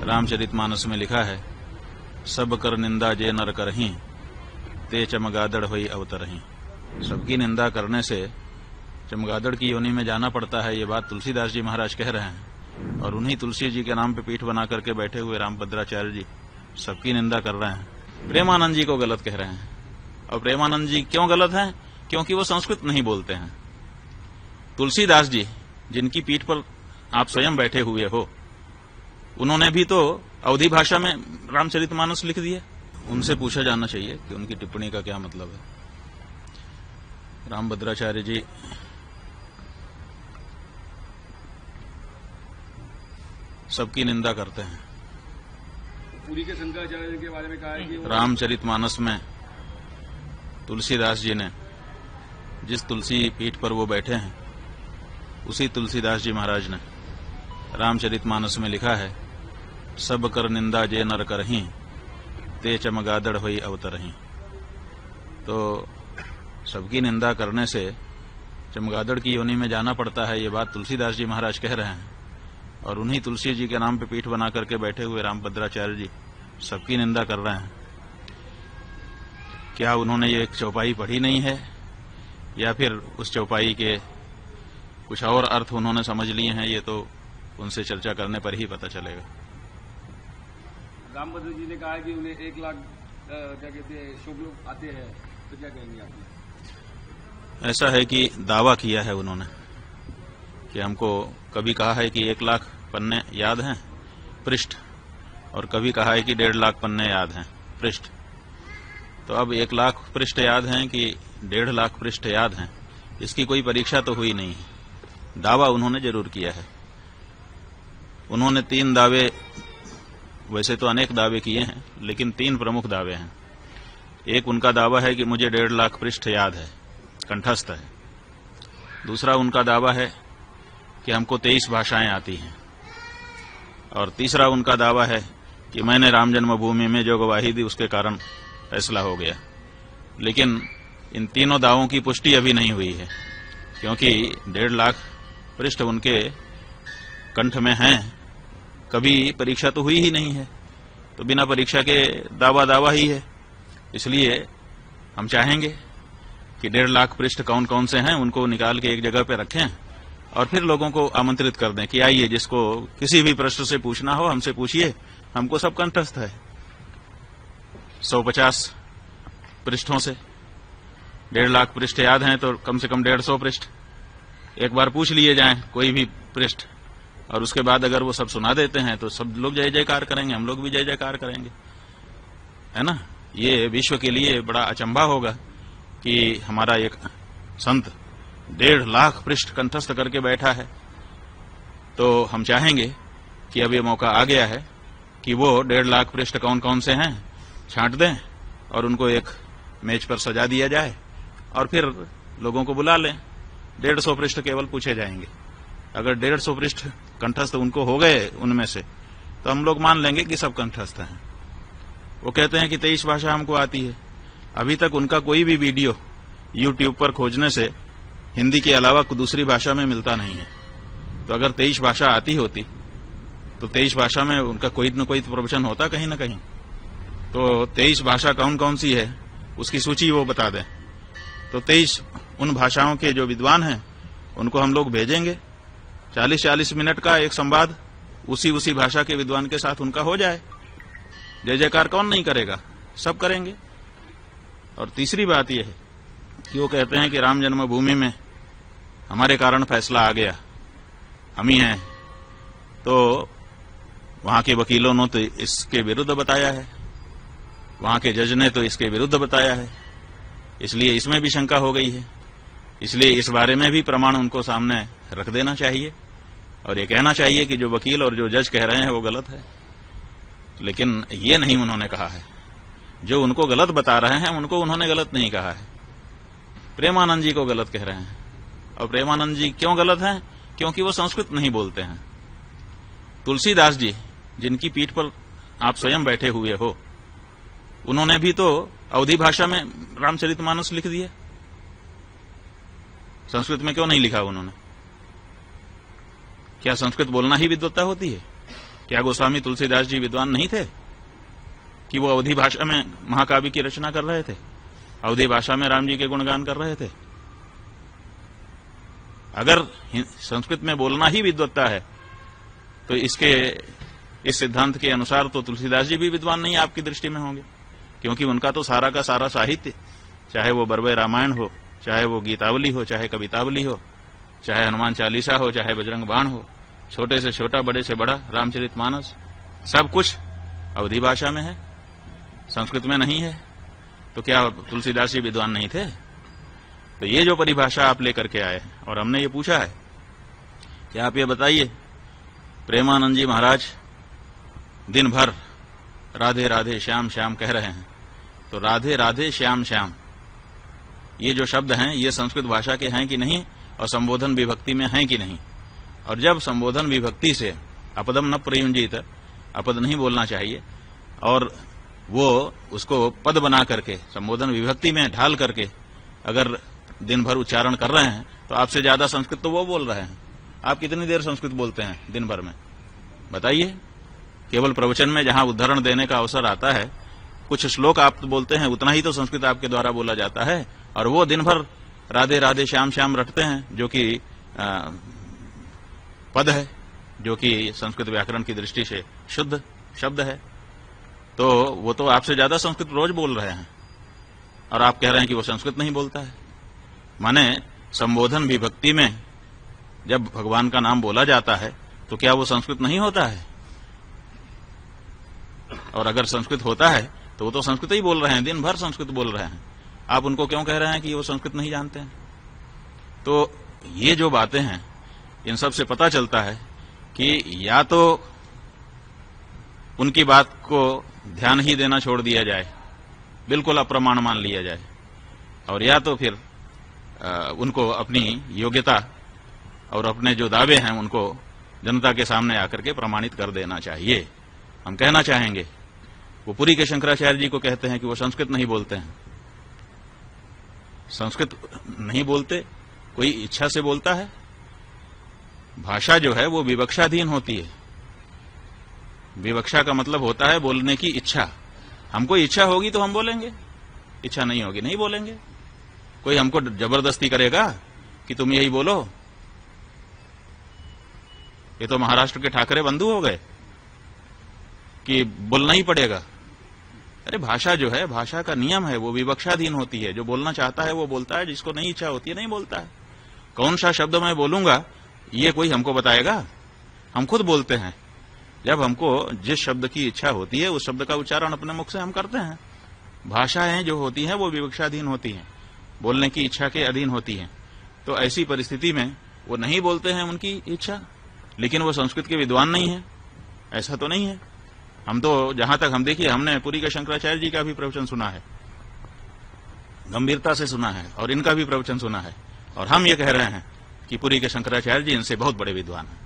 रामचरितमानस में लिखा है, सब कर निंदा जे नर करहीं, ते चमगादड़ होई अवतरहीं। सबकी निंदा करने से चमगादड़ की योनि में जाना पड़ता है, ये बात तुलसीदास जी महाराज कह रहे हैं। और उन्हीं तुलसी जी के नाम पे पीठ बना करके बैठे हुए रामभद्राचार्य जी सबकी निंदा कर रहे हैं, प्रेमानंद जी को गलत कह रहे हैं। और प्रेमानंद जी क्यों गलत हैं? क्योंकि वो संस्कृत नहीं बोलते हैं। तुलसीदास जी जिनकी पीठ पर आप स्वयं बैठे हुए हो, उन्होंने भी तो अवधी भाषा में रामचरितमानस लिख दिया। उनसे पूछा जाना चाहिए कि उनकी टिप्पणी का क्या मतलब है। रामभद्राचार्य जी सबकी निंदा करते हैं। पूरी के शंकराचार्य के बारे में कहा है कि रामचरितमानस में तुलसीदास जी ने जिस तुलसी पीठ पर वो बैठे हैं, उसी तुलसीदास जी महाराज ने रामचरितमानस में लिखा है, सब कर निंदा जे नर करहीं, ते चमगादड़ होई अवतरहीं। तो सबकी निंदा करने से चमगादड़ की योनि में जाना पड़ता है, ये बात तुलसीदास जी महाराज कह रहे हैं। और उन्हीं तुलसी जी के नाम पे पीठ बना करके बैठे हुए रामभद्राचार्य जी सबकी निंदा कर रहे हैं। क्या उन्होंने ये एक चौपाई पढ़ी नहीं है, या फिर उस चौपाई के कुछ और अर्थ उन्होंने समझ लिए हैं? ये तो उनसे चर्चा करने पर ही पता चलेगा। रामभद्र जी ने कहा है कि उन्हें 1 लाख क्या कहते हैं शुभ लोग आते हैं, तो क्या कहेंगे आप? ऐसा है कि दावा किया है उन्होंने कि हमको कभी कहा है कि 1 लाख पन्ने याद हैं पृष्ठ, और कभी कहा है कि 1.5 लाख पन्ने याद हैं पृष्ठ। तो अब 1 लाख पृष्ठ याद हैं कि 1.5 लाख पृष्ठ याद हैं, इसकी कोई परीक्षा तो हुई नहीं है। दावा उन्होंने जरूर किया है। उन्होंने 3 दावे, वैसे तो अनेक दावे किए हैं, लेकिन 3 प्रमुख दावे हैं। एक उनका दावा है कि मुझे 1.5 लाख पृष्ठ याद है, कंठस्थ है। दूसरा उनका दावा है कि हमको 23 भाषाएं आती हैं। और तीसरा उनका दावा है कि मैंने राम जन्मभूमि में जो गवाही दी उसके कारण फैसला हो गया। लेकिन इन तीनों दावों की पुष्टि अभी नहीं हुई है, क्योंकि 1.5 लाख पृष्ठ उनके कंठ में हैं, कभी परीक्षा तो हुई ही नहीं है, तो बिना परीक्षा के दावा ही है। इसलिए हम चाहेंगे कि 1.5 लाख पृष्ठ कौन कौन से हैं उनको निकाल के एक जगह पे रखें, और फिर लोगों को आमंत्रित कर दें कि आइए, जिसको किसी भी प्रश्न से पूछना हो हमसे पूछिए, हमको सब कंठस्थ है। 150 पृष्ठों से 1.5 लाख पृष्ठ याद हैं, तो कम से कम 150 पृष्ठ एक बार पूछ लिए जाएं, कोई भी पृष्ठ, और उसके बाद अगर वो सब सुना देते हैं तो सब लोग जय जयकार करेंगे, हम लोग भी जय जयकार करेंगे, है ना। ये विश्व के लिए बड़ा अचंभा होगा कि हमारा एक संत 1.5 लाख पृष्ठ कंठस्थ करके बैठा है। तो हम चाहेंगे कि अब ये मौका आ गया है कि वो 1.5 लाख पृष्ठ कौन कौन से हैं छांट दें, और उनको एक मेज पर सजा दिया जाए, और फिर लोगों को बुला लें। 150 पृष्ठ केवल पूछे जाएंगे। अगर 150 पृष्ठ कंठस्थ उनको हो गए उनमें से, तो हम लोग मान लेंगे कि सब कंठस्थ हैं। वो कहते हैं कि 23 भाषा हमको आती है। अभी तक उनका कोई भी वीडियो YouTube पर खोजने से हिंदी के अलावा दूसरी भाषा में मिलता नहीं है। तो अगर 23 भाषा आती होती तो 23 भाषा में उनका कोई न कोई प्रवचन होता कहीं न कहीं। तो 23 भाषा कौन कौन सी है उसकी सूची वो बता दें। तो 23 उन भाषाओं के जो विद्वान हैं उनको हम लोग भेजेंगे। 40-40 मिनट का एक संवाद उसी भाषा के विद्वान के साथ उनका हो जाए। जय जयकार कौन नहीं करेगा, सब करेंगे। और तीसरी बात यह है कि वो कहते हैं कि राम जन्मभूमि में हमारे कारण फैसला आ गया, हम ही हैं। तो वहां के वकीलों ने तो इसके विरुद्ध बताया है, वहां के जज ने तो इसके विरुद्ध बताया है, इसलिए इसमें भी शंका हो गई है। इसलिए इस बारे में भी प्रमाण उनको सामने रख देना चाहिए, और ये कहना चाहिए कि जो वकील और जो जज कह रहे हैं वो गलत है। लेकिन ये नहीं उन्होंने कहा है। जो उनको गलत बता रहे हैं उनको उन्होंने गलत नहीं कहा है, प्रेमानंद जी को गलत कह रहे हैं। और प्रेमानंद जी क्यों गलत हैं? क्योंकि वो संस्कृत नहीं बोलते हैं। तुलसीदास जी जिनकी पीठ पर आप स्वयं बैठे हुए हो, उन्होंने भी तो अवधी भाषा में रामचरितमानस लिख दिया। संस्कृत में क्यों नहीं लिखा उन्होंने? क्या संस्कृत बोलना ही विद्वत्ता होती है? क्या गोस्वामी तुलसीदास जी विद्वान नहीं थे कि वो अवधी भाषा में महाकाव्य की रचना कर रहे थे, अवधी भाषा में राम जी के गुणगान कर रहे थे? अगर संस्कृत में बोलना ही विद्वत्ता है तो इस सिद्धांत के अनुसार तो तुलसीदास जी भी विद्वान नहीं आपकी दृष्टि में होंगे, क्योंकि उनका तो सारा का सारा साहित्य, चाहे वो बरवे रामायण हो, चाहे वो गीतावली हो, चाहे कवितावली हो, चाहे हनुमान चालीसा हो, चाहे बजरंग बाण हो, छोटे से छोटा बड़े से बड़ा रामचरितमानस, सब कुछ अवधी भाषा में है, संस्कृत में नहीं है। तो क्या तुलसीदास जी विद्वान नहीं थे? तो ये जो परिभाषा आप लेकर के आए और हमने ये पूछा है कि आप ये बताइए, प्रेमानंद जी महाराज दिन भर राधे राधे श्याम श्याम कह रहे हैं, तो राधे राधे श्याम श्याम ये जो शब्द हैं ये संस्कृत भाषा के हैं कि नहीं, और संबोधन विभक्ति में हैं कि नहीं? और जब संबोधन विभक्ति से अपदम न प्रयुंजित, अपद नहीं बोलना चाहिए, और वो उसको पद बना करके संबोधन विभक्ति में ढाल करके अगर दिन भर उच्चारण कर रहे हैं तो आपसे ज्यादा संस्कृत तो वो बोल रहे हैं। आप कितनी देर संस्कृत बोलते हैं दिन भर में, बताइए? केवल प्रवचन में जहां उदाहरण देने का अवसर आता है, कुछ श्लोक आप बोलते हैं, उतना ही तो संस्कृत आपके द्वारा बोला जाता है, और वो दिन भर राधे राधे श्याम श्याम रटते हैं, जो कि पद है, जो कि संस्कृत व्याकरण की दृष्टि से शुद्ध शब्द है। तो वो तो आपसे ज्यादा संस्कृत रोज बोल रहे हैं, और आप कह रहे हैं कि वो संस्कृत नहीं बोलता है। माने संबोधन विभक्ति में जब भगवान का नाम बोला जाता है तो क्या वो संस्कृत नहीं होता है? और अगर संस्कृत होता है तो वो तो संस्कृत ही बोल रहे हैं, दिन भर संस्कृत बोल रहे हैं। आप उनको क्यों कह रहे हैं कि वो संस्कृत नहीं जानते हैं? तो ये जो बातें हैं, इन सब से पता चलता है कि या तो उनकी बात को ध्यान ही देना छोड़ दिया जाए, बिल्कुल अप्रमाण मान लिया जाए, और या तो फिर उनको अपनी योग्यता और अपने जो दावे हैं उनको जनता के सामने आकर के प्रमाणित कर देना चाहिए। हम कहना चाहेंगे, वो पुरी के शंकराचार्य जी को कहते हैं कि वो संस्कृत नहीं बोलते हैं। संस्कृत नहीं बोलते, कोई इच्छा से बोलता है? भाषा जो है वो विवक्षाधीन होती है। विवक्षा का मतलब होता है बोलने की इच्छा। हमको इच्छा होगी तो हम बोलेंगे, इच्छा नहीं होगी नहीं बोलेंगे। कोई हमको जबरदस्ती करेगा कि तुम यही बोलो? ये तो महाराष्ट्र के ठाकरे बंधु हो गए कि बोलना ही पड़ेगा। अरे भाषा जो है, भाषा का नियम है, वो विवक्षाधीन होती है। जो बोलना चाहता है वो बोलता है, जिसको नहीं इच्छा होती है नहीं बोलता है। कौन सा शब्द मैं बोलूंगा ये कोई हमको बताएगा? हम खुद बोलते हैं। जब हमको जिस शब्द की इच्छा होती है उस शब्द का उच्चारण अपने मुख से हम करते हैं। भाषाएं जो होती हैं वो विवक्षाधीन होती हैं, बोलने की इच्छा के अधीन होती हैं। तो ऐसी परिस्थिति में वो नहीं बोलते हैं उनकी इच्छा, लेकिन वो संस्कृत के विद्वान नहीं है, ऐसा तो नहीं है। हम तो जहां तक हम देखिए, हमने पुरी के शंकराचार्य जी का भी प्रवचन सुना है, गंभीरता से सुना है, और इनका भी प्रवचन सुना है, और हम ये कह रहे हैं कि पुरी के शंकराचार्य जी इनसे बहुत बड़े विद्वान हैं।